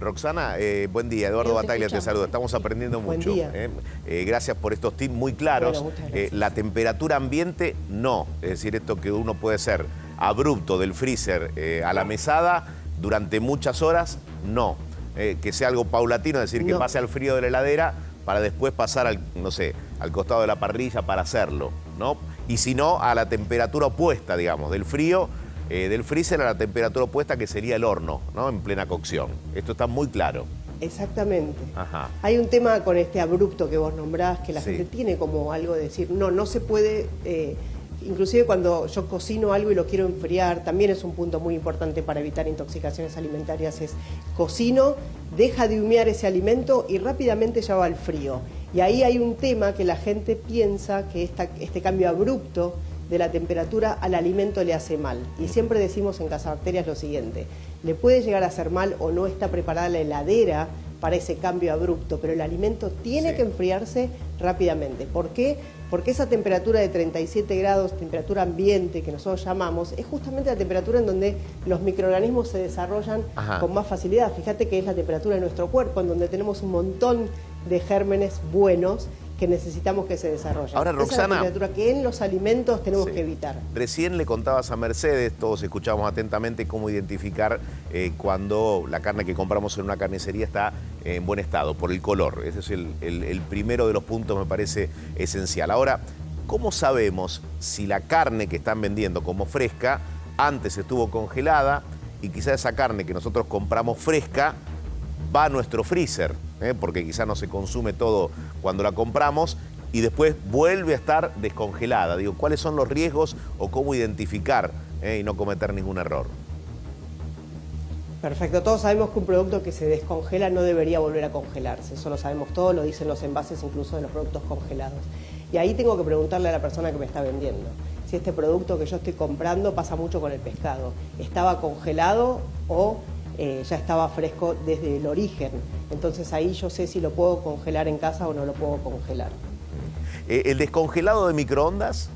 Roxana, buen día. Eduardo Bataglia te saluda. Estamos aprendiendo mucho. Gracias por estos tips muy claros. Bueno, la temperatura ambiente, no. Es decir, esto que uno puede ser abrupto del freezer a la mesada durante muchas horas, no. Que sea algo paulatino, es decir, que pase al frío de la heladera para después pasar al, no sé, al costado de la parrilla para hacerlo, ¿no? Y si no, a la temperatura opuesta, digamos, del frío, del freezer a la temperatura opuesta, que sería el horno, ¿no? En plena cocción. Esto está muy claro. Exactamente. Ajá. Hay un tema con este abrupto que vos nombrás, que la gente tiene como algo de decir, no se puede, inclusive cuando yo cocino algo y lo quiero enfriar, también es un punto muy importante para evitar intoxicaciones alimentarias, es cocino, deja de humear ese alimento y rápidamente ya va al frío. Y ahí hay un tema que la gente piensa que este cambio abrupto de la temperatura al alimento le hace mal. Y siempre decimos en Casabacterias lo siguiente: le puede llegar a hacer mal o no está preparada la heladera para ese cambio abrupto, pero el alimento tiene que enfriarse rápidamente. ¿Por qué? Porque esa temperatura de 37 grados, temperatura ambiente que nosotros llamamos, es justamente la temperatura en donde los microorganismos se desarrollan con más facilidad. Fíjate que es la temperatura de nuestro cuerpo, en donde tenemos un montón de gérmenes buenos que necesitamos que se desarrollen. Ahora, Roxana, esa es la temperatura que en los alimentos tenemos que evitar. Recién le contabas a Mercedes, todos escuchamos atentamente, cómo identificar cuando la carne que compramos en una carnicería está en buen estado, por el color. Ese es el primero de los puntos, me parece esencial. Ahora, ¿cómo sabemos si la carne que están vendiendo como fresca antes estuvo congelada y quizá esa carne que nosotros compramos fresca va a nuestro freezer? Porque quizá no se consume todo cuando la compramos y después vuelve a estar descongelada. Digo, ¿cuáles son los riesgos o cómo identificar y no cometer ningún error? Perfecto, todos sabemos que un producto que se descongela no debería volver a congelarse, eso lo sabemos todos, lo dicen los envases incluso de los productos congelados. Y ahí tengo que preguntarle a la persona que me está vendiendo si este producto que yo estoy comprando, pasa mucho con el pescado, ¿estaba congelado o ya estaba fresco desde el origen? Entonces ahí yo sé si lo puedo congelar en casa o no lo puedo congelar. ¿El descongelado de microondas?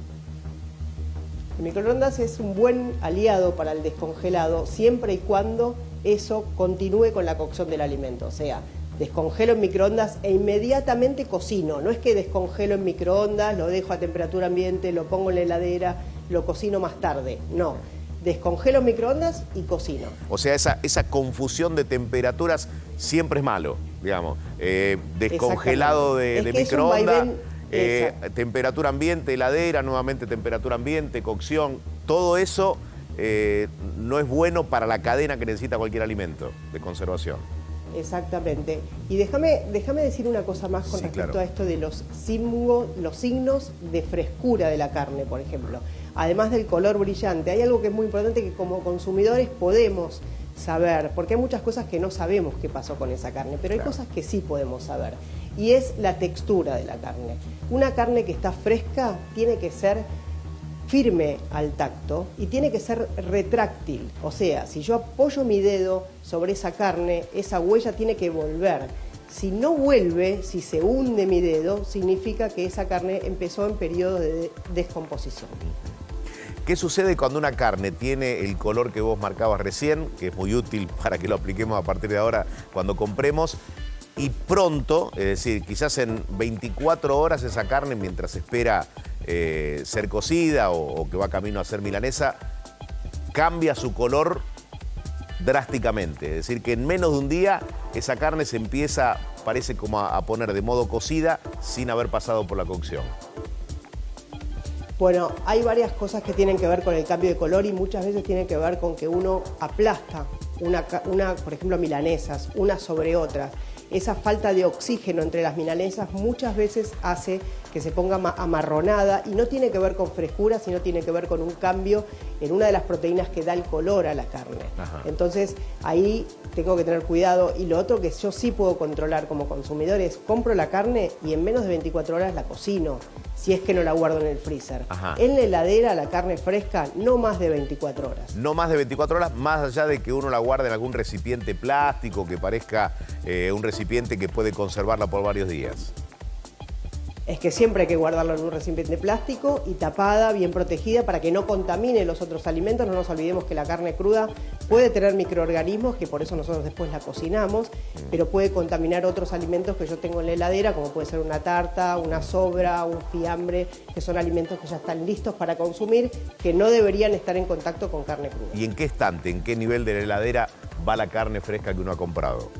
El microondas es un buen aliado para el descongelado siempre y cuando eso continúe con la cocción del alimento. O sea, descongelo en microondas e inmediatamente cocino. No es que descongelo en microondas, lo dejo a temperatura ambiente, lo pongo en la heladera, lo cocino más tarde. No. Descongelo en microondas y cocino. O sea, esa confusión de temperaturas siempre es malo, digamos. Descongelado de microondas, temperatura ambiente, heladera, nuevamente temperatura ambiente, cocción. Todo eso no es bueno para la cadena que necesita cualquier alimento de conservación. Exactamente. Y déjame decir una cosa más con respecto a esto de los signos de frescura de la carne, por ejemplo. Además del color brillante, hay algo que es muy importante que como consumidores podemos saber, porque hay muchas cosas que no sabemos qué pasó con esa carne, pero hay cosas que sí podemos saber, y es la textura de la carne. Una carne que está fresca tiene que ser firme al tacto y tiene que ser retráctil, o sea, si yo apoyo mi dedo sobre esa carne, esa huella tiene que volver. Si no vuelve, si se hunde mi dedo, significa que esa carne empezó en periodo de descomposición. ¿Qué sucede cuando una carne tiene el color que vos marcabas recién, que es muy útil para que lo apliquemos a partir de ahora cuando compremos, y pronto, es decir, quizás en 24 horas esa carne, mientras espera ser cocida o que va camino a ser milanesa, cambia su color drásticamente? Es decir, que en menos de un día esa carne se empieza, parece como a poner de modo cocida sin haber pasado por la cocción. Bueno, hay varias cosas que tienen que ver con el cambio de color y muchas veces tienen que ver con que uno aplasta por ejemplo, milanesas, unas sobre otras. Esa falta de oxígeno entre las milanesas muchas veces hace que se ponga amarronada y no tiene que ver con frescura, sino tiene que ver con un cambio en una de las proteínas que da el color a la carne. Entonces ahí tengo que tener cuidado, y lo otro que yo sí puedo controlar como consumidor es compro la carne y en menos de 24 horas la cocino, si es que no la guardo en el freezer. En la heladera la carne fresca no más de 24 horas. No más de 24 horas, más allá de que uno la guarde en algún recipiente plástico que parezca un recipiente que puede conservarla por varios días. es que siempre hay que guardarlo en un recipiente plástico y tapada, bien protegida, para que no contamine los otros alimentos. No nos olvidemos que la carne cruda puede tener microorganismos, que por eso nosotros después la cocinamos, pero puede contaminar otros alimentos que yo tengo en la heladera, como puede ser una tarta, una sobra, un fiambre, que son alimentos que ya están listos para consumir, que no deberían estar en contacto con carne cruda. ¿Y en qué estante, en qué nivel de la heladera va la carne fresca que uno ha comprado?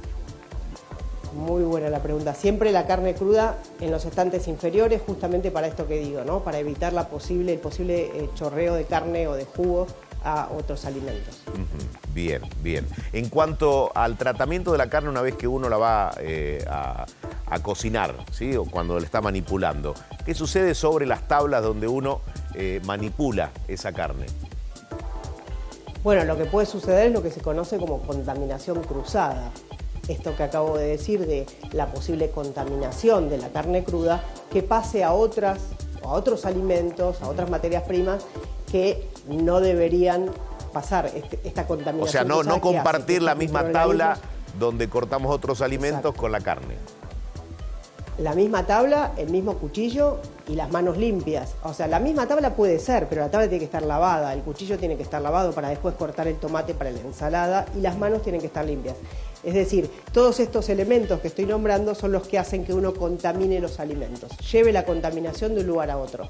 Muy buena la pregunta. Siempre la carne cruda en los estantes inferiores, justamente para esto que digo, ¿no? Para evitar el posible chorreo de carne o de jugo a otros alimentos. Bien, bien. En cuanto al tratamiento de la carne una vez que uno la va a cocinar, ¿sí? O cuando la está manipulando, ¿qué sucede sobre las tablas donde uno manipula esa carne? Bueno, lo que puede suceder es lo que se conoce como contaminación cruzada. Esto que acabo de decir de la posible contaminación de la carne cruda, que pase a otros alimentos, a otras materias primas que no deberían pasar esta contaminación. O sea, no compartir la misma tabla donde cortamos otros alimentos. Exacto. Con la carne. La misma tabla, el mismo cuchillo y las manos limpias. O sea, la misma tabla puede ser, pero la tabla tiene que estar lavada, el cuchillo tiene que estar lavado para después cortar el tomate para la ensalada y las manos tienen que estar limpias. Es decir, todos estos elementos que estoy nombrando son los que hacen que uno contamine los alimentos, lleve la contaminación de un lugar a otro.